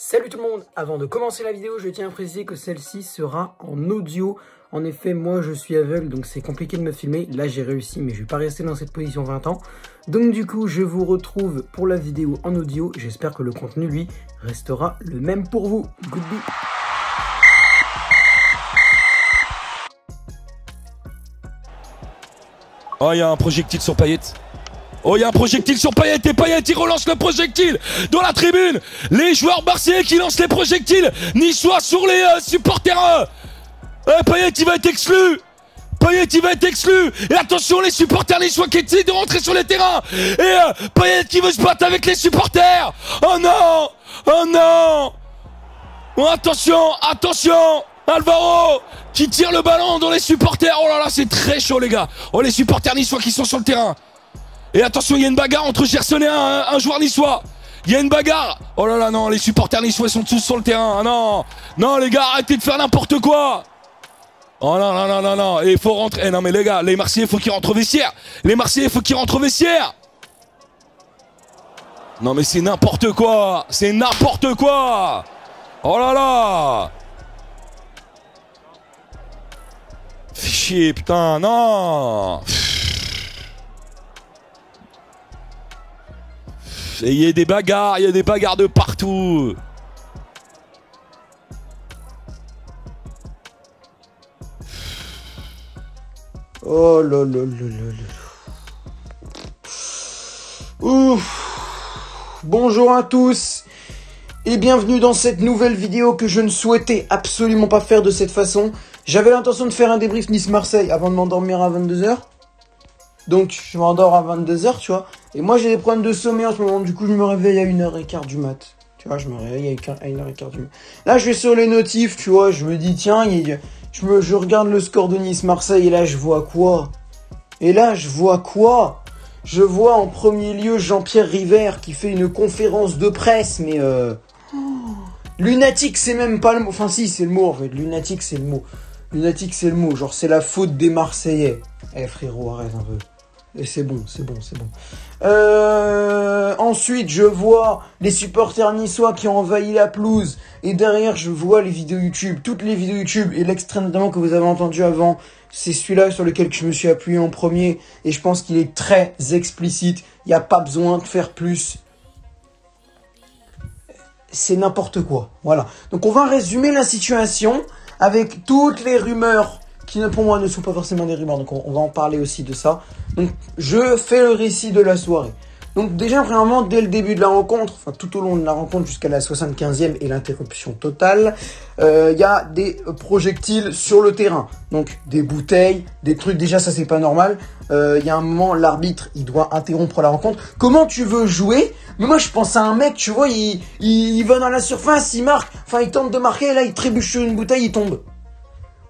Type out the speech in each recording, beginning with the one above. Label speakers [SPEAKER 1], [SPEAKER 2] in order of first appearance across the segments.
[SPEAKER 1] Salut tout le monde, avant de commencer la vidéo, je tiens à préciser que celle-ci sera en audio. En effet, moi je suis aveugle, donc c'est compliqué de me filmer. Là j'ai réussi, mais je vais pas rester dans cette position 20 ans. Donc du coup, je vous retrouve pour la vidéo en audio. J'espère que le contenu, lui, restera le même pour vous. Goodbye.
[SPEAKER 2] Oh, il y a un projectile sur Payet. Oh, il y a un projectile sur Payet et Payet, il relance le projectile dans la tribune. Les joueurs marseillais qui lancent les projectiles niçois sur les supporters. Payet, il va être exclu. Payet, il va être exclu. Et attention, les supporters niçois qui essaient de rentrer sur le terrain. Et Payet qui veut se battre avec les supporters. Oh non. Oh non. Oh, attention, attention. Alvaro qui tire le ballon dans les supporters. Oh là là, c'est très chaud les gars. Oh, les supporters niçois qui sont sur le terrain. Et attention, il y a une bagarre entre Gerson et un joueur niçois. Il y a une bagarre. Oh là là, non, les supporters niçois sont tous sur le terrain. Ah non, non les gars, arrêtez de faire n'importe quoi. Oh non, non, non, non, non. Et il faut rentrer. Eh non mais les gars, les Marseillais, il faut qu'ils rentrent au vestiaire. Les Marseillais, il faut qu'ils rentrent au vestiaire. Non mais c'est n'importe quoi. C'est n'importe quoi. Oh là là. Fais chier, putain, non. Et il y a des bagarres de partout.
[SPEAKER 1] Oh là là là là là. Ouf. Bonjour à tous et bienvenue dans cette nouvelle vidéo que je ne souhaitais absolument pas faire de cette façon. J'avais l'intention de faire un débrief Nice-Marseille avant de m'endormir à 22 h. Donc je m'endors à 22 h, tu vois. Et moi j'ai des problèmes de sommeil en ce moment, du coup je me réveille à 1h15 du mat. Tu vois, je me réveille à 1h15 du mat. Là je vais sur les notifs, tu vois, je me dis tiens, je regarde le score de Nice-Marseille et là je vois quoi? Je vois en premier lieu Jean-Pierre River qui fait une conférence de presse, mais lunatique c'est même pas le mot, enfin si c'est le mot en fait, lunatique c'est le mot. Lunatique c'est le mot, genre c'est la faute des Marseillais. Eh frérot, arrête un peu. Et c'est bon. Ensuite, je vois les supporters niçois qui ont envahi la pelouse. Et derrière, je vois les vidéos YouTube. Toutes les vidéos YouTube. Et l'extrait notamment que vous avez entendu avant, c'est celui-là sur lequel je me suis appuyé en premier. Et je pense qu'il est très explicite. Il n'y a pas besoin de faire plus. C'est n'importe quoi. Voilà. Donc on va résumer la situation avec toutes les rumeurs qui pour moi ne sont pas forcément des rumeurs, donc on va en parler aussi de ça. Donc je fais le récit de la soirée. Donc déjà premièrement, dès le début de la rencontre, enfin tout au long de la rencontre jusqu'à la 75e et l'interruption totale, il y a des projectiles sur le terrain. Donc des bouteilles, des trucs, déjà ça c'est pas normal. Il y a un moment, l'arbitre il doit interrompre la rencontre. Comment tu veux jouer? Mais moi je pense à un mec, tu vois, il va dans la surface, il marque, enfin il tente de marquer, et là il trébuche sur une bouteille, il tombe.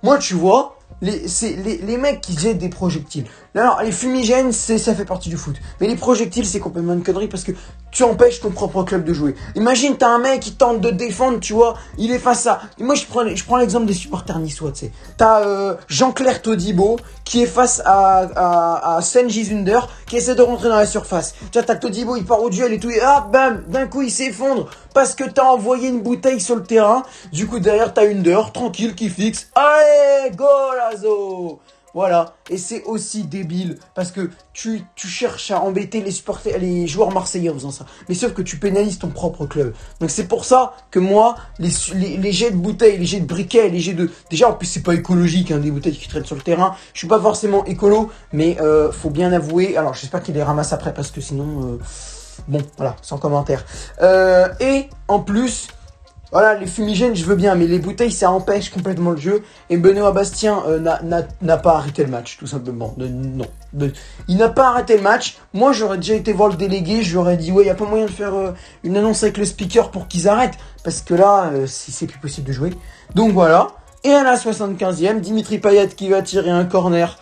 [SPEAKER 1] Moi tu vois, les mecs qui jettent des projectiles. Alors, les fumigènes, ça fait partie du foot. Mais les projectiles, c'est complètement une connerie parce que tu empêches ton propre club de jouer. Imagine, t'as un mec qui tente de défendre, tu vois, il est face à... Et moi, je prends l'exemple des supporters niçois, tu sais. T'as Jean-Claire Todibo qui est face à Senji Zunder qui essaie de rentrer dans la surface. Tu vois, t'as Todibo, il part au duel et tout, et bam, d'un coup, il s'effondre parce que t'as envoyé une bouteille sur le terrain. Du coup, derrière, t'as Under, tranquille, qui fixe. Allez, golazo! Voilà, et c'est aussi débile parce que tu cherches à embêter les joueurs marseillais en faisant ça. Mais sauf que tu pénalises ton propre club. Donc c'est pour ça que moi, les jets de bouteilles, les jets de briquets, les jets de... Déjà en plus c'est pas écologique, hein, des bouteilles qui traînent sur le terrain. Je suis pas forcément écolo, mais faut bien avouer... Alors j'espère qu'il les ramasse après parce que sinon... Bon, voilà, sans commentaire. Et en plus... Voilà, les fumigènes, je veux bien, mais les bouteilles, ça empêche complètement le jeu. Et Benoît Bastien n'a pas arrêté le match, tout simplement. Non. Il n'a pas arrêté le match. Moi, j'aurais déjà été voir le délégué, je lui aurais dit, ouais, il n'y a pas moyen de faire une annonce avec le speaker pour qu'ils arrêtent. Parce que là, c'est plus possible de jouer. Donc voilà. Et à la 75e, Dimitri Payet qui va tirer un corner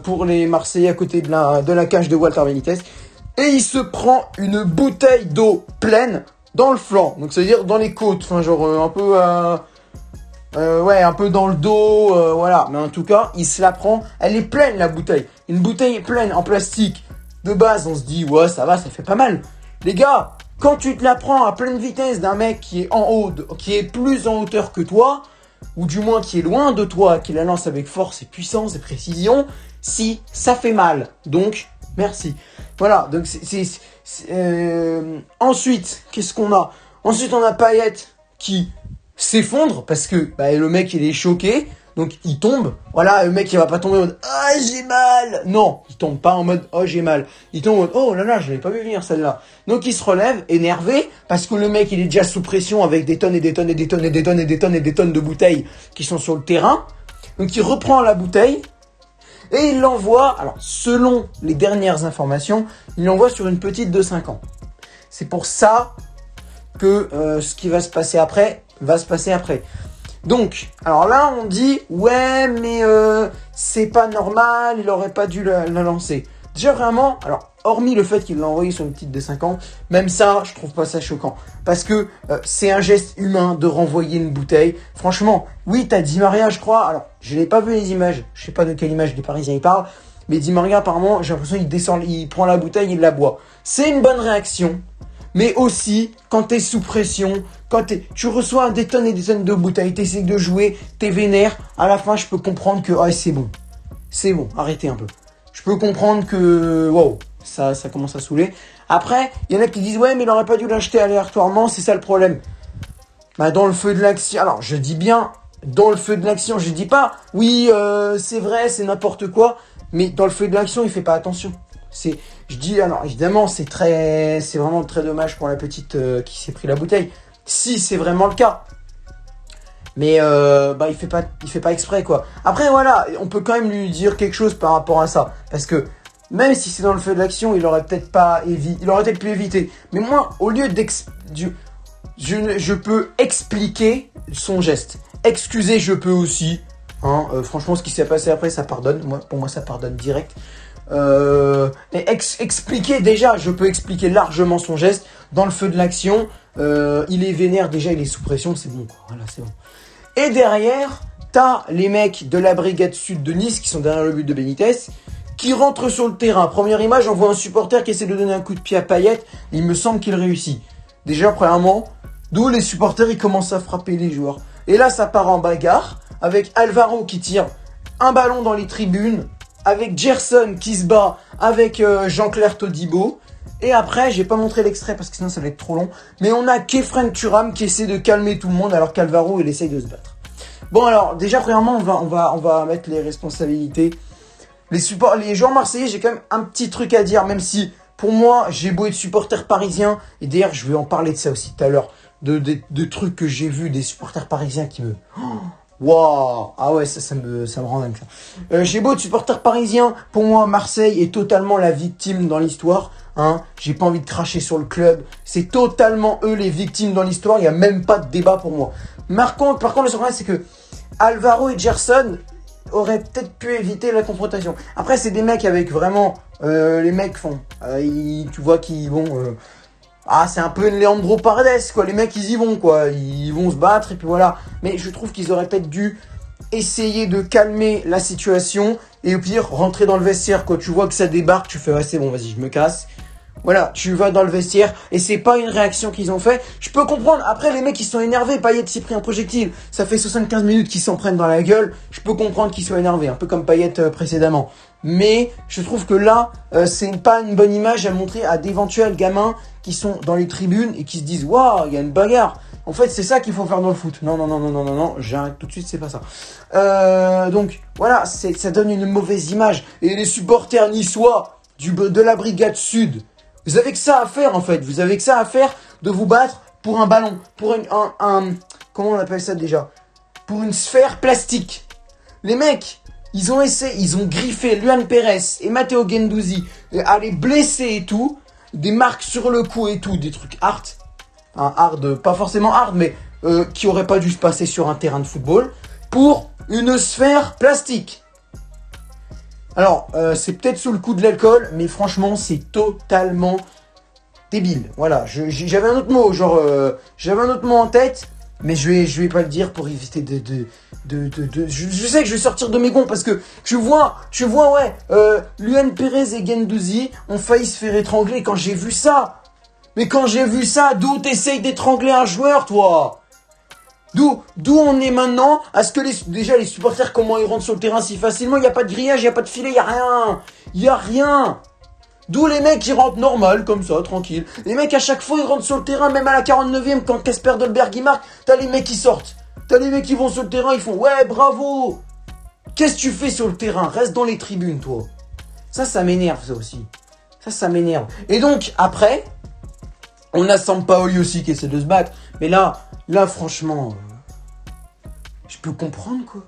[SPEAKER 1] pour les Marseillais à côté de la cage de Walter Benitez. Et il se prend une bouteille d'eau pleine dans le flanc, donc c'est-à-dire dans les côtes, enfin genre un peu un peu dans le dos, voilà, mais en tout cas, il se la prend, elle est pleine la bouteille. Une bouteille pleine en plastique, de base, on se dit ouais, ça va, ça fait pas mal. Les gars, Quand tu te la prends à pleine vitesse d'un mec qui est en haut, qui est plus en hauteur que toi, ou du moins qui est loin de toi, qui la lance avec force et puissance et précision, si, ça fait mal. Donc, merci. Voilà, donc ensuite, qu'est-ce qu'on a? Ensuite, on a Payet qui s'effondre parce que le mec, il est choqué. Donc, il tombe. Voilà, le mec, il va pas tomber en mode « Ah, j'ai mal !» Non, il tombe pas en mode « Oh, j'ai mal !» Il tombe en mode « Oh là là, je l'avais pas vu venir celle-là !» Donc, il se relève, énervé, parce que le mec, il est déjà sous pression avec des tonnes et des tonnes et des tonnes et des tonnes et des tonnes et des tonnes de bouteilles qui sont sur le terrain. Donc, il reprend la bouteille et il l'envoie, alors, selon les dernières informations, il l'envoie sur une petite de 5 ans. C'est pour ça que ce qui va se passer après, va se passer après. Donc, alors là, on dit, ouais, mais c'est pas normal, il aurait pas dû la lancer. Déjà, vraiment, alors, hormis le fait qu'il l'a envoyé sur une petite de 5 ans, même ça, je trouve pas ça choquant. Parce que c'est un geste humain de renvoyer une bouteille. Franchement, oui, t'as Di Maria, je crois. Alors, je n'ai pas vu les images, je sais pas de quelle image des Parisiens il parle, mais Di Maria, apparemment, j'ai l'impression qu'il descend, il prend la bouteille, il la boit. C'est une bonne réaction. Mais aussi, quand t'es sous pression, tu reçois des tonnes et des tonnes de bouteilles, t'essaies de jouer, t'es vénère, à la fin, je peux comprendre que, c'est bon. C'est bon, arrêtez un peu. Je peux comprendre que, wow, ça commence à saouler. Après, il y en a qui disent, ouais, mais il aurait pas dû l'acheter aléatoirement, c'est ça le problème. Dans le feu de l'action, alors, je dis bien, dans le feu de l'action, je dis pas, oui, c'est vrai, c'est n'importe quoi, mais dans le feu de l'action, il fait pas attention. Je dis, alors évidemment, c'est vraiment très dommage pour la petite qui s'est pris la bouteille. Si c'est vraiment le cas. Mais il fait pas exprès quoi. Après voilà, on peut quand même lui dire quelque chose par rapport à ça. Parce que même si c'est dans le feu de l'action, il aurait peut-être pu éviter. Mais moi, au lieu je peux expliquer son geste. Excuser, je peux aussi. Franchement, ce qui s'est passé après, ça pardonne. Pour moi, ça pardonne direct. Expliquer déjà, je peux expliquer largement son geste. Dans le feu de l'action, il est vénère, déjà il est sous pression, c'est bon quoi. Voilà, c'est bon. Et derrière, t'as les mecs de la brigade sud de Nice qui sont derrière le but de Benitez, qui rentrent sur le terrain. Première image, on voit un supporter qui essaie de donner un coup de pied à Payet. Il me semble qu'il réussit. Déjà, premièrement, d'où les supporters ils commencent à frapper les joueurs. Et là, ça part en bagarre avec Alvaro qui tire un ballon dans les tribunes, avec Gerson qui se bat avec Jean-Claire Todibo. Et après, j'ai pas montré l'extrait parce que sinon ça va être trop long. Mais on a Khéphren Thuram qui essaie de calmer tout le monde alors qu'Alvaro il essaye de se battre. Bon alors, déjà premièrement, on va mettre les responsabilités. Les joueurs marseillais, j'ai quand même un petit truc à dire, même si pour moi, j'ai beau être supporter parisien. Et d'ailleurs, je vais en parler de ça aussi tout à l'heure. De trucs que j'ai vus, des supporters parisiens qui me... Waouh! Ah ouais, ça me rend dingue ça. J'ai beau être supporter parisien, pour moi Marseille est totalement la victime dans l'histoire. J'ai pas envie de cracher sur le club. C'est totalement eux les victimes dans l'histoire. Il y a même pas de débat pour moi. Par contre, le problème c'est que Alvaro et Gerson auraient peut-être pu éviter la confrontation. Après, c'est des mecs avec vraiment les mecs font. Tu vois qu'ils vont. C'est un peu une Leandro Paredes, quoi. Les mecs, ils y vont, quoi. Ils vont se battre, et puis voilà. Mais je trouve qu'ils auraient peut-être dû essayer de calmer la situation, et au pire, rentrer dans le vestiaire, quoi. Tu vois que ça débarque, tu fais, c'est bon, vas-y, je me casse. Voilà, tu vas dans le vestiaire, et c'est pas une réaction qu'ils ont fait. Je peux comprendre, après, les mecs, ils sont énervés. Payet s'est pris un projectile. Ça fait 75 minutes qu'ils s'en prennent dans la gueule. Je peux comprendre qu'ils soient énervés, un peu comme Payet précédemment. Mais je trouve que là, c'est pas une bonne image à montrer à d'éventuels gamins qui sont dans les tribunes et qui se disent « Waouh, il y a une bagarre !» En fait, c'est ça qu'il faut faire dans le foot. Non, j'arrête tout de suite, c'est pas ça. Donc, voilà, ça donne une mauvaise image. Et les supporters niçois de la brigade sud, vous avez que ça à faire, en fait. Vous avez que ça à faire de vous battre pour un ballon, pour comment on appelle ça déjà? Pour une sphère plastique. Les mecs... Ils ont griffé Luan Pérez et Matteo Guendouzi à les blesser et tout, des marques sur le cou et tout, des trucs hard, pas forcément hard, mais qui auraient pas dû se passer sur un terrain de football, pour une sphère plastique. Alors, c'est peut-être sous le coup de l'alcool, mais franchement, c'est totalement débile. Voilà, j'avais un autre mot, j'avais un autre mot en tête, mais je vais pas le dire pour éviter je sais que je vais sortir de mes gonds parce que je vois Luan Pérez et Guendouzi ont failli se faire étrangler. Quand j'ai vu ça, Mais quand j'ai vu ça, d'où t'essayes d'étrangler un joueur, toi? D'où on est maintenant à ce que déjà les supporters, comment ils rentrent sur le terrain si facilement, il n'y a pas de grillage, il n'y a pas de filet, il n'y a rien. Il n'y a rien. D'où les mecs qui rentrent normal, comme ça, tranquille. Les mecs à chaque fois ils rentrent sur le terrain, même à la 49e, quand Kasper Dolberg il marque, t'as les mecs qui sortent. T'as les mecs qui vont sur le terrain, ils font ouais bravo. Qu'est-ce que tu fais sur le terrain? Reste dans les tribunes, toi. Ça m'énerve, ça aussi. Ça m'énerve. Et donc, après, on a Sampaoli aussi qui essaie de se battre. Mais là, franchement, je peux comprendre, quoi.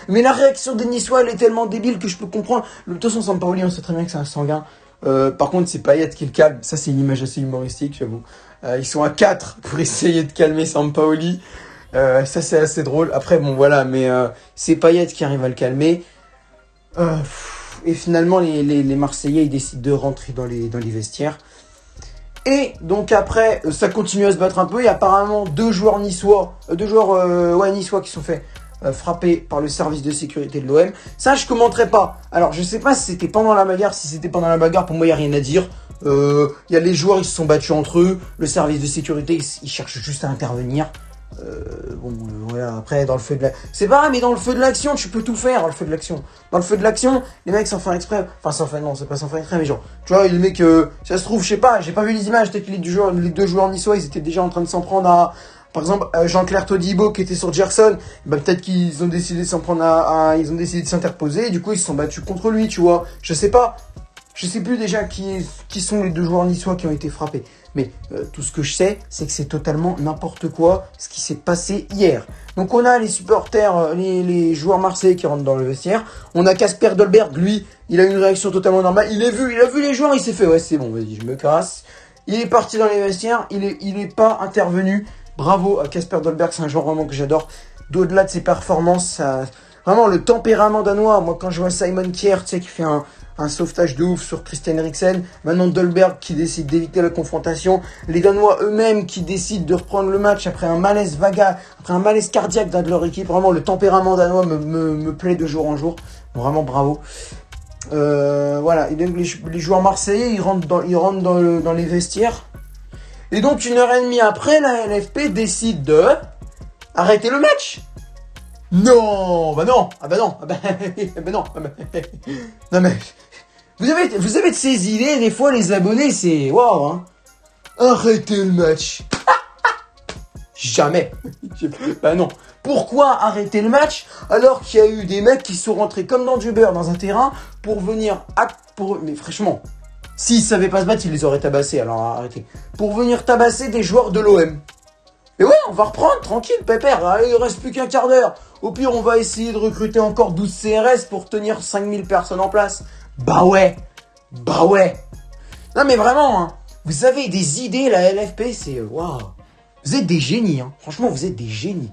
[SPEAKER 1] Mais la réaction des Niçois, elle est tellement débile que je peux comprendre. De toute façon, Sampaoli, on sait très bien que c'est un sanguin. Par contre, c'est Payet qui le calme. Ça, c'est une image assez humoristique, j'avoue. Ils sont à 4 pour essayer de calmer Sampaoli. Ça, c'est assez drôle. Après, bon, voilà, mais c'est Payet qui arrive à le calmer. Et finalement, les Marseillais, ils décident de rentrer dans les vestiaires. Et donc après, ça continue à se battre un peu. Et apparemment, deux joueurs niçois qui sont fait frapper par le service de sécurité de l'OM. Ça, je commenterai pas. Alors, je sais pas si c'était pendant la bagarre. Si c'était pendant la bagarre, pour moi, il y a rien à dire. Il y a les joueurs, ils se sont battus entre eux. Le service de sécurité, ils cherchent juste à intervenir. Voilà, après, dans le feu de la... C'est pareil, mais dans le feu de l'action, tu peux tout faire, dans le feu de l'action. Dans le feu de l'action, les mecs s'en font exprès. Enfin, non, c'est pas s'en faire exprès, mais genre, tu vois, les mecs, ça se trouve, je sais pas, j'ai pas vu les images, peut-être que les deux joueurs niçois, ils étaient déjà en train de s'en prendre à... Par exemple, Jean-Claire Todibo qui était sur Gerson, bah, peut-être qu'ils ont décidé de s'en prendre ils ont décidé de s'interposer, et du coup, ils se sont battus contre lui, tu vois. Je sais pas. Je sais plus déjà qui sont les deux joueurs niçois qui ont été frappés. Mais tout ce que je sais, c'est que c'est totalement n'importe quoi ce qui s'est passé hier. Donc on a les supporters, les joueurs marseillais qui rentrent dans le vestiaire. On a Kasper Dolberg, lui, il a une réaction totalement normale. Il a vu les joueurs, il s'est fait ouais c'est bon, vas-y, je me casse. Il est parti dans les vestiaires, il est pas intervenu. Bravo à Kasper Dolberg, c'est un joueur vraiment que j'adore. D'au-delà de ses performances, ça, vraiment le tempérament danois. Moi quand je vois Simon Kjær, tu sais, qui fait un sauvetage de ouf sur Christian Eriksen. Maintenant Dolberg qui décide d'éviter la confrontation. Les Danois eux-mêmes qui décident de reprendre le match après un malaise cardiaque d'un de leur équipe. Vraiment, le tempérament danois me plaît de jour en jour. Vraiment, bravo. Voilà. Et donc, les joueurs marseillais, ils rentrent dans les vestiaires. Et donc, 1h30 après, la LFP décide de arrêter le match. Non, bah non, non, non mais vous avez de ces idées, des fois les abonnés c'est waouh hein. Arrêtez le match. Jamais. Bah non. Pourquoi arrêter le match alors qu'il y a eu des mecs qui sont rentrés comme dans du beurre dans un terrain pour venir mais franchement, s'ils savaient pas se battre, ils les auraient tabassés, alors arrêtez. Pour venir tabasser des joueurs de l'OM. Et ouais, on va reprendre, tranquille, pépère. Allez, il reste plus qu'un quart d'heure. Au pire, on va essayer de recruter encore 12 CRS pour tenir 5000 personnes en place. Bah ouais. Non mais vraiment, hein, vous avez des idées, la LFP, c'est waouh. Vous êtes des génies, hein. Franchement, vous êtes des génies.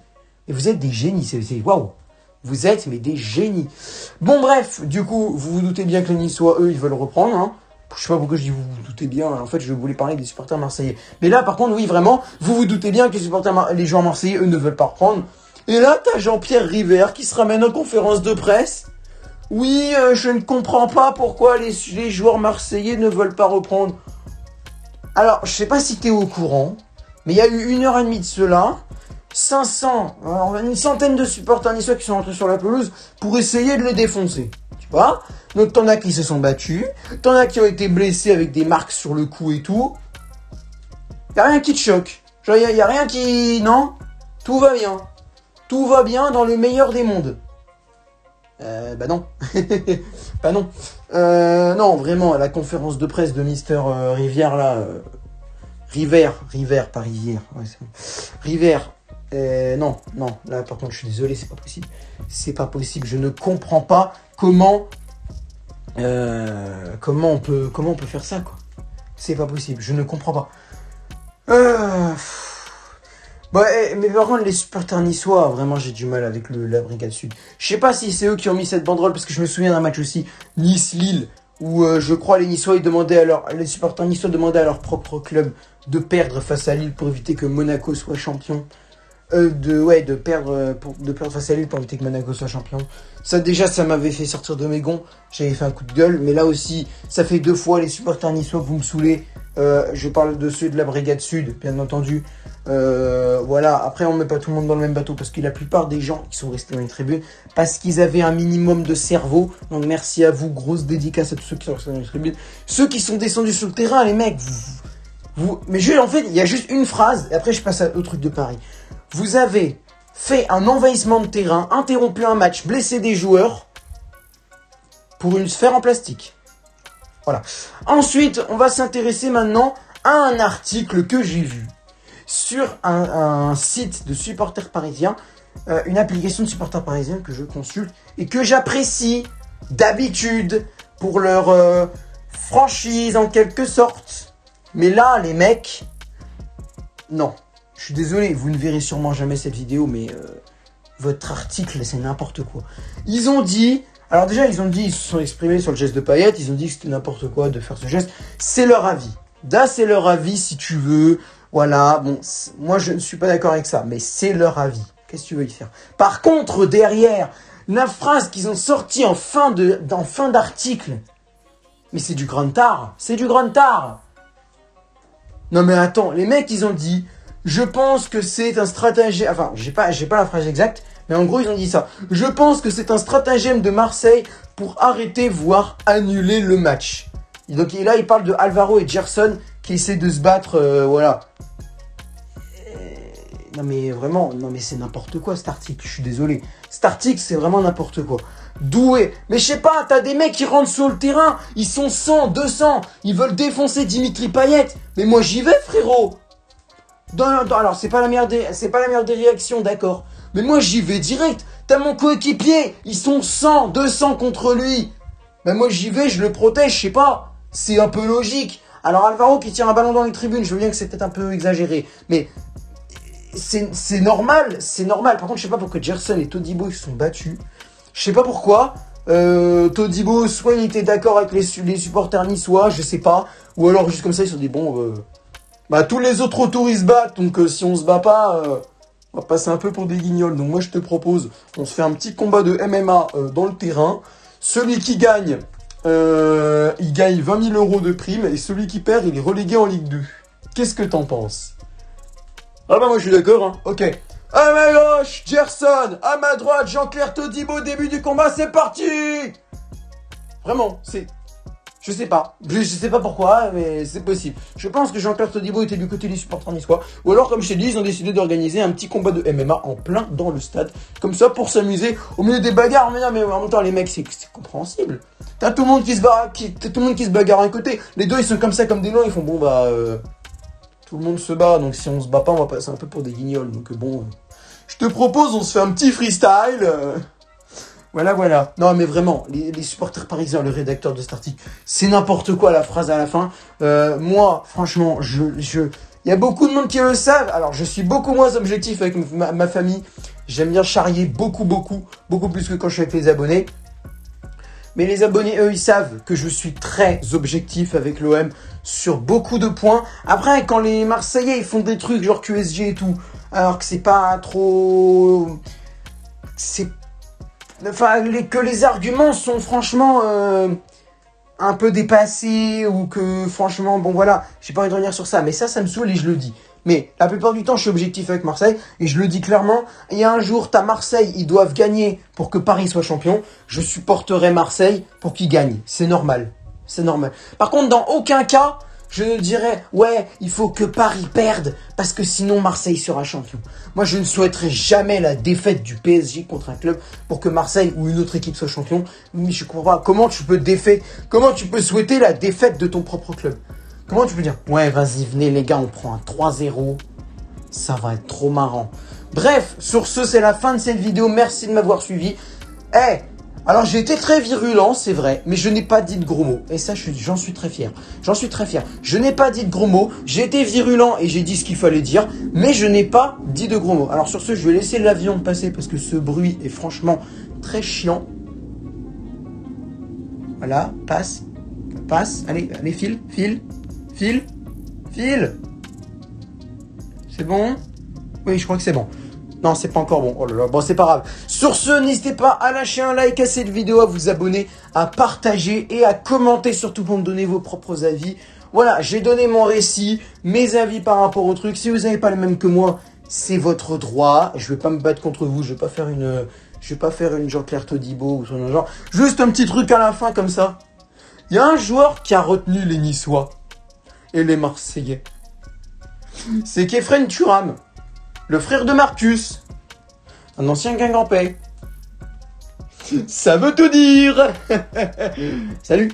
[SPEAKER 1] Et vous êtes des génies, c'est waouh. Vous êtes, mais des génies. Bon bref, du coup, vous vous doutez bien que les Niçois, eux, ils veulent reprendre, hein. Je sais pas pourquoi je dis vous vous doutez bien, en fait je voulais parler des supporters marseillais. Mais là par contre oui vraiment, vous vous doutez bien que les joueurs marseillais eux ne veulent pas reprendre. Et là t'as Jean-Pierre River qui se ramène en conférence de presse. Oui, je ne comprends pas pourquoi les joueurs marseillais ne veulent pas reprendre. Alors je sais pas si t'es au courant, mais il y a eu 1h30 de cela, une centaine de supporters niçois qui sont rentrés sur la pelouse pour essayer de les défoncer. Tu vois ? Donc t'en as qui se sont battus, t'en as qui ont été blessés avec des marques sur le cou et tout. Y'a rien qui te choque. Genre y a rien qui... Non, tout va bien. Tout va bien dans le meilleur des mondes. Bah non. Bah non. Non, vraiment, la conférence de presse de Mister Rivière là... River, pas Rivière. Ouais, c'est bon. River. Non, là par contre je suis désolé, c'est pas possible. C'est pas possible, je ne comprends pas comment on peut faire ça quoi. C'est pas possible, je ne comprends pas. Mais par contre les supporters niçois, vraiment j'ai du mal avec la Brigade Sud. Je sais pas si c'est eux qui ont mis cette banderole, parce que je me souviens d'un match aussi, Nice-Lille, où je crois les supporters niçois demandaient à leur propre club de perdre face à Lille pour éviter que Monaco soit champion. de perdre face à Lille pour éviter que Monaco soit champion. Ça déjà, ça m'avait fait sortir de mes gonds. J'avais fait un coup de gueule. Mais là aussi, ça fait 2 fois les supporters niçois, vous me saoulez. Je parle de ceux de la Brigade Sud, bien entendu. Voilà, après on met pas tout le monde dans le même bateau parce que la plupart des gens qui sont restés dans les tribunes, parce qu'ils avaient un minimum de cerveau. Donc merci à vous, grosse dédicace à tous ceux qui sont restés dans les tribunes. Ceux qui sont descendus sur le terrain, les mecs, mais en fait, il y a juste une phrase, et après je passe au truc de Paris. Vous avez fait un envahissement de terrain, interrompu un match, blessé des joueurs pour une sphère en plastique. Voilà. Ensuite, on va s'intéresser maintenant à un article que j'ai vu sur un site de supporters parisiens, une application de supporters parisiens que je consulte et que j'apprécie d'habitude pour leur franchise en quelque sorte. Mais là, les mecs, non. Je suis désolé, vous ne verrez sûrement jamais cette vidéo, mais votre article, c'est n'importe quoi. Ils ont dit... Alors déjà, ils se sont exprimés sur le geste de Payet, ils ont dit que c'était n'importe quoi de faire ce geste. C'est leur avis. Là, c'est leur avis si tu veux. Voilà, bon, moi je ne suis pas d'accord avec ça, mais c'est leur avis. Qu'est-ce que tu veux y faire? Par contre, derrière, la phrase qu'ils ont sortie en fin d'article, mais c'est du grand art. C'est du grand art. Non mais attends, les mecs, ils ont dit... Je pense que c'est un stratagème... Enfin, j'ai pas la phrase exacte, mais en gros, ils ont dit ça. Je pense que c'est un stratagème de Marseille pour arrêter, voire annuler le match. Et donc là, il parle de Alvaro et Gerson qui essaient de se battre, voilà. Non mais vraiment, non mais c'est n'importe quoi cet article, je suis désolé. Cet article, c'est vraiment n'importe quoi. Doué. Mais je sais pas, t'as des mecs qui rentrent sur le terrain, ils sont 100, 200, ils veulent défoncer Dimitri Payet. Mais moi, j'y vais, frérot. Alors, c'est pas la meilleure des réactions, d'accord. Mais moi, j'y vais direct. T'as mon coéquipier. Ils sont 100, 200 contre lui. Ben moi, j'y vais, je le protège, je sais pas. C'est un peu logique. Alors, Alvaro qui tire un ballon dans les tribunes, je veux bien que c'est peut-être un peu exagéré. Mais c'est normal, c'est normal. Par contre, je sais pas pourquoi Gerson et Todibo ils se sont battus. Je sais pas pourquoi. Todibo, soit il était d'accord avec les supporters niçois, je sais pas. Ou alors, juste comme ça, ils se sont dit, bon... Bah tous les autres autour ils se battent, donc si on se bat pas, on va passer un peu pour des guignols. Donc moi je te propose, on se fait un petit combat de MMA dans le terrain. Celui qui gagne, il gagne 20 000 € de prime, et celui qui perd, il est relégué en Ligue 2. Qu'est-ce que t'en penses? Ah bah moi je suis d'accord, hein. Ok. À ma gauche, Gerson, à ma droite, Jean-Claire Todibo, début du combat, c'est parti. Vraiment, c'est... Je sais pas pourquoi, mais c'est possible. Je pense que Jean-Claire Todibo était du côté des supporters niçois. Ou alors, comme je t'ai dit, ils ont décidé d'organiser un petit combat de MMA en plein dans le stade. Comme ça, pour s'amuser au milieu des bagarres. Mais en même temps, les mecs, c'est compréhensible. T'as tout le monde qui se bagarre à un côté. Les deux, ils sont comme ça, comme des noix. Ils font, bon, bah... tout le monde se bat. Donc, si on se bat pas, on va passer un peu pour des guignols. Donc, bon... je te propose, on se fait un petit freestyle. Voilà. Non, mais vraiment, les supporters parisiens, le rédacteur de cet article, c'est n'importe quoi la phrase à la fin. Moi, franchement, il y a beaucoup de monde qui le savent. Alors, je suis beaucoup moins objectif avec ma famille. J'aime bien charrier beaucoup plus que quand je suis avec les abonnés. Mais les abonnés, eux, ils savent que je suis très objectif avec l'OM sur beaucoup de points. Après, quand les Marseillais, ils font des trucs genre QSG et tout, alors que c'est pas trop... que les arguments sont franchement un peu dépassés, ou que franchement, bon voilà, j'ai pas envie de revenir sur ça, mais ça me saoule et je le dis. Mais la plupart du temps, je suis objectif avec Marseille et je le dis clairement. Il y a un jour, t'as Marseille, ils doivent gagner pour que Paris soit champion. Je supporterai Marseille pour qu'ils gagnent. C'est normal. C'est normal. Par contre, dans aucun cas, je ne dirais, ouais, il faut que Paris perde parce que sinon Marseille sera champion. Moi, je ne souhaiterais jamais la défaite du PSG contre un club pour que Marseille ou une autre équipe soit champion. Mais je comprends pas. Comment tu peux souhaiter la défaite de ton propre club? Comment tu peux dire, ouais, vas-y, venez les gars, on prend un 3-0. Ça va être trop marrant. Bref, sur ce, c'est la fin de cette vidéo. Merci de m'avoir suivi. Alors j'ai été très virulent, c'est vrai, mais je n'ai pas dit de gros mots. Et ça, j'en suis très fier. Je n'ai pas dit de gros mots. J'ai été virulent et j'ai dit ce qu'il fallait dire, mais je n'ai pas dit de gros mots. Alors sur ce, je vais laisser l'avion passer parce que ce bruit est franchement très chiant. Voilà, passe. Allez, file. C'est bon? Oui, je crois que c'est bon. Non, c'est pas encore bon. Oh là là, bon, c'est pas grave. Sur ce, n'hésitez pas à lâcher un like à cette vidéo, à vous abonner, à partager et à commenter, surtout pour me donner vos propres avis. Voilà, j'ai donné mon récit, mes avis par rapport au truc. Si vous n'avez pas les mêmes que moi, c'est votre droit. Je vais pas me battre contre vous, je vais pas faire une Jean-Claire Todibo ou son genre. Juste un petit truc à la fin comme ça. Il y a un joueur qui a retenu les Niçois et les Marseillais. C'est Khéphren Thuram, le frère de Marcus, un ancien Guingampais. Ça veut tout dire. Salut.